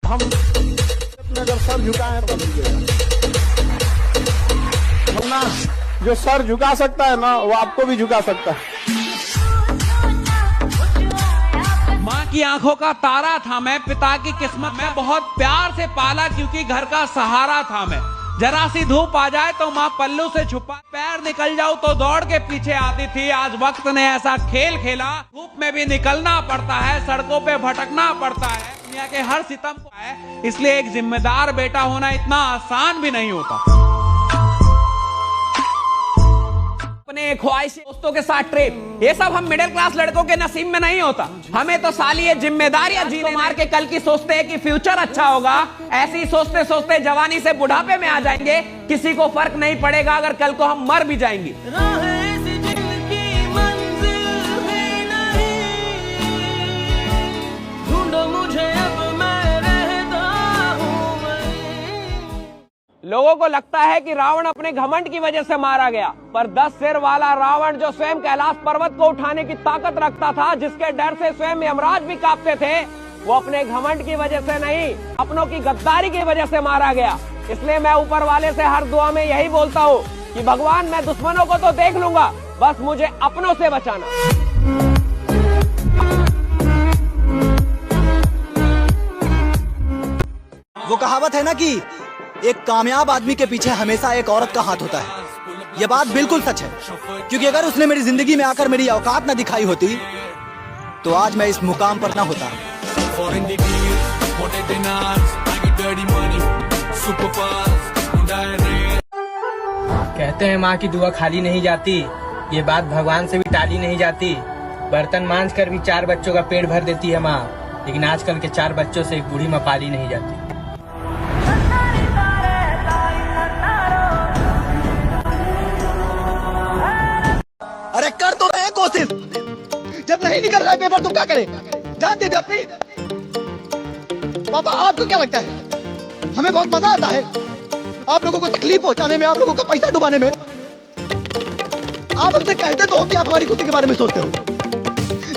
हम अगर सर झुकाए तब वरना जो सर झुका सकता है ना वो आपको भी झुका सकता है। माँ की आंखों का तारा था मैं, पिता की किस्मत में बहुत प्यार से पाला क्योंकि घर का सहारा था मैं। जरा सी धूप आ जाए तो माँ पल्लू से छुपा, पैर निकल जाऊं तो दौड़ के पीछे आती थी। आज वक्त ने ऐसा खेल खेला, धूप में भी निकलना पड़ता है, सड़कों पे भटकना पड़ता है, दुनिया के हर सितम को है। इसलिए एक जिम्मेदार बेटा होना इतना आसान भी नहीं होता। अपने ख्वाहिश दोस्तों के साथ ट्रिप, ये सब हम मिडिल क्लास लड़कों के नसीब में नहीं होता। हमें तो साली ये जिम्मेदारियां जीने मार के कल की सोचते हैं कि फ्यूचर अच्छा होगा। ऐसी सोचते सोचते जवानी से बुढ़ापे में आ जाएंगे। किसी को फर्क नहीं पड़ेगा अगर कल को हम मर भी जाएंगे। लोगों को लगता है कि रावण अपने घमंड की वजह से मारा गया, पर 10 सिर वाला रावण जो स्वयं कैलाश पर्वत को उठाने की ताकत रखता था, जिसके डर से स्वयं यमराज भी कांपते थे, वो अपने घमंड की वजह से नहीं, अपनों की गद्दारी की वजह से मारा गया। इसलिए मैं ऊपर वाले से हर दुआ में यही बोलता हूँ कि भगवान मैं दुश्मनों को तो देख लूंगा, बस मुझे अपनों से बचाना। वो कहावत है ना कि एक कामयाब आदमी के पीछे हमेशा एक औरत का हाथ होता है। ये बात बिल्कुल सच है, क्योंकि अगर उसने मेरी जिंदगी में आकर मेरी औकात ना दिखाई होती तो आज मैं इस मुकाम पर ना होता। कहते हैं माँ की दुआ खाली नहीं जाती, ये बात भगवान से भी टाली नहीं जाती। बर्तन मांझ कर भी 4 बच्चों का पेट भर देती है माँ, लेकिन आजकल के 4 बच्चों से एक बूढ़ी माँ पाली नहीं जाती। अरे कर तो रहे कोशिश, जब नहीं निकल रहा है पेपर तो क्या करें? जानते थे अपनी। पापा आपको क्या लगता है हमें बहुत मजा आता है आप लोगों को तकलीफ पहुंचाने में, आप लोगों का पैसा डुबाने में? आप हमसे कहते तो हो कि आप हमारी खुशी के बारे में सोचते हो,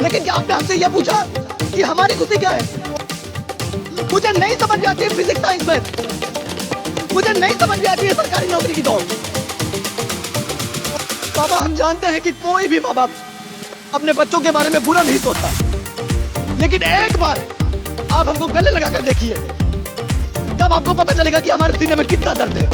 लेकिन क्या आपने हमसे यह पूछा कि हमारी खुशी क्या है? मुझे नहीं समझ में आती है फिजिक्स साइंस में, मुझे नहीं समझ में आती है सरकारी नौकरी की दौड़। बाबा हम जानते हैं कि कोई भी माँ बाप अपने बच्चों के बारे में बुरा नहीं सोचता, लेकिन एक बार आप हमको गले लगा कर देखिए, तब आपको पता चलेगा कि हमारे सीने में कितना दर्द है।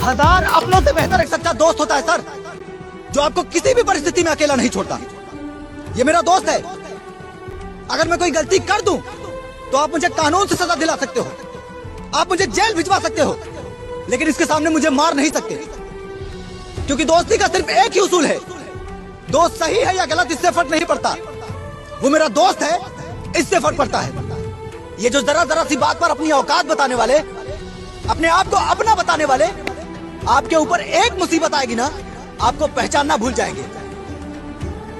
हजार अपनों से बेहतर एक सच्चा दोस्त होता है सर, जो आपको किसी भी परिस्थिति में अकेला नहीं छोड़ता। ये मेरा दोस्त है, अगर मैं कोई गलती कर दूं तो आप मुझे कानून से सजा दिला सकते हो, आप मुझे जेल भिजवा सकते हो, लेकिन इसके सामने मुझे मार नहीं सकते, क्योंकि दोस्ती का सिर्फ एक ही उसूल है, दोस्त सही है या गलत इससे फर्क नहीं पड़ता, वो मेरा दोस्त है इससे फर्क पड़ता है। ये जो जरा जरा सी बात पर अपनी औकात बताने वाले, अपने आप को अपना बताने वाले, आपके ऊपर एक मुसीबत आएगी ना, आपको पहचानना भूल जाएंगे।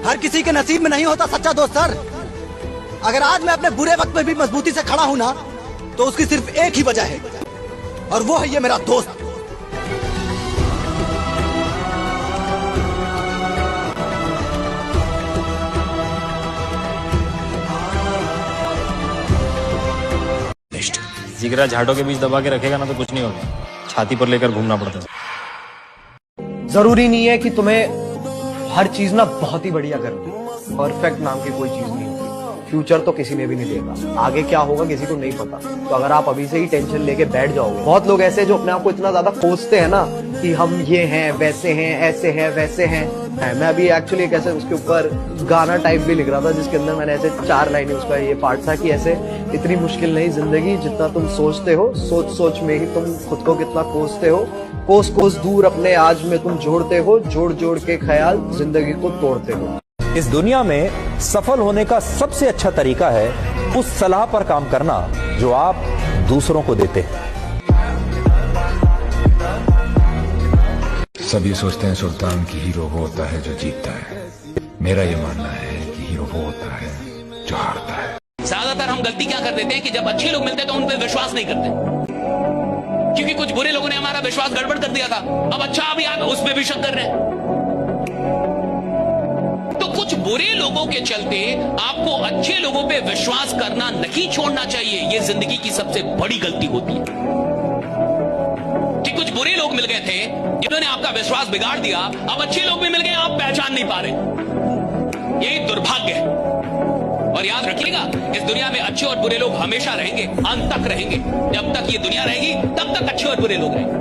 हर किसी के नसीब में नहीं होता सच्चा दोस्त सर। अगर आज मैं अपने बुरे वक्त में भी मजबूती से खड़ा हूं ना, तो उसकी सिर्फ एक ही वजह है, और वो है ये मेरा दोस्त। जिगरा झाड़ों के बीच दबा के रखेगा ना तो कुछ नहीं होगा, छाती पर लेकर घूमना पड़ता है। जरूरी नहीं है कि तुम्हें हर चीज ना बहुत ही बढ़िया करनी, परफेक्ट नाम की कोई चीज नहीं होती। फ्यूचर तो किसी ने भी नहीं देखा, आगे क्या होगा किसी को नहीं पता। तो अगर आप अभी से ही टेंशन लेके बैठ जाओगे, बहुत लोग ऐसे जो अपने आप को इतना ज्यादा कोसते हैं ना कि हम ये हैं, वैसे हैं, ऐसे हैं, वैसे हैं। मैं अभी एक्चुअली एक ऐसे उसके ऊपर गाना टाइप भी लिख रहा था, जिसके अंदर मैंने ऐसे 4 लाइनें, उसका ये पार्ट था कि ऐसे इतनी मुश्किल नहीं जिंदगी जितना तुम सोचते हो, सोच सोच में ही तुम खुद को कितना कोसते हो, कोस कोस दूर अपने आज में तुम जोड़ते हो, जोड़ जोड़ के ख्याल जिंदगी को तोड़ते हो। इस दुनिया में सफल होने का सबसे अच्छा तरीका है उस सलाह पर काम करना जो आप दूसरों को देते हैं। सभी सोचते हैं सुल्तान की हीरो वो होता है जो जीतता है, मेरा ये मानना है कि हीरो वो होता है जो हारता है। ज्यादातर हम गलती क्या कर देते हैं कि जब अच्छे लोग मिलते हैं तो उन पर विश्वास नहीं करते। क्योंकि कुछ बुरे लोगों ने हमारा विश्वास गड़बड़ कर दिया था। अब अच्छा अभी आप उसमें भी शक कर रहे हैं। तो कुछ बुरे लोगों के चलते आपको अच्छे लोगों पे विश्वास करना नहीं छोड़ना चाहिए। यह जिंदगी की सबसे बड़ी गलती होती है कि कुछ बुरे लोग मिल गए थे जिन्होंने आपका विश्वास बिगाड़ दिया, अब अच्छे लोग भी मिल गए, आप पहचान नहीं पा रहे। यही दुर्भाग्य है। और याद रखिएगा, इस दुनिया में अच्छे और बुरे लोग हमेशा रहेंगे, अंत तक रहेंगे। जब तक ये दुनिया रहेगी तब तक अच्छे और बुरे लोग रहेंगे,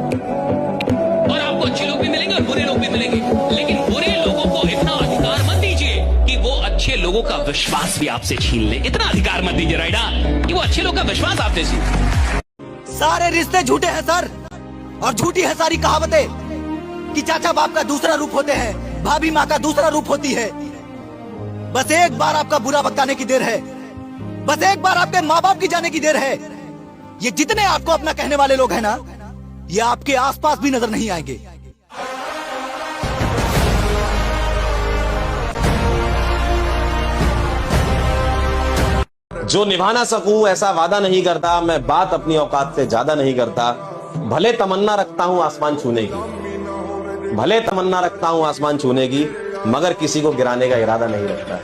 और आपको अच्छे लोग भी मिलेंगे और बुरे लोग भी मिलेंगे। लेकिन बुरे लोगों को इतना अधिकार मत दीजिए कि वो अच्छे लोगों का विश्वास भी आपसे छीन ले। इतना अधिकार मत दीजिए राइडा कि वो अच्छे लोग का विश्वास आपसे छीन। सारे रिश्ते झूठे हैं सर, और झूठी है सारी कहावतें कि चाचा बाप का दूसरा रूप होते हैं, भाभी माँ का दूसरा रूप होती है। बस एक बार आपका बुरा बताने की देर है, बस एक बार आपके माँ बाप की जाने की देर है। ये जितने आपको अपना कहने वाले लोग हैं ना, ये आपके आसपास भी नजर नहीं आएंगे। जो निभा ना सकूं ऐसा वादा नहीं करता, मैं बात अपनी औकात से ज्यादा नहीं करता। भले तमन्ना रखता हूं आसमान छूने की, भले तमन्ना रखता हूं आसमान छूने की, मगर किसी को गिराने का इरादा नहीं रखता।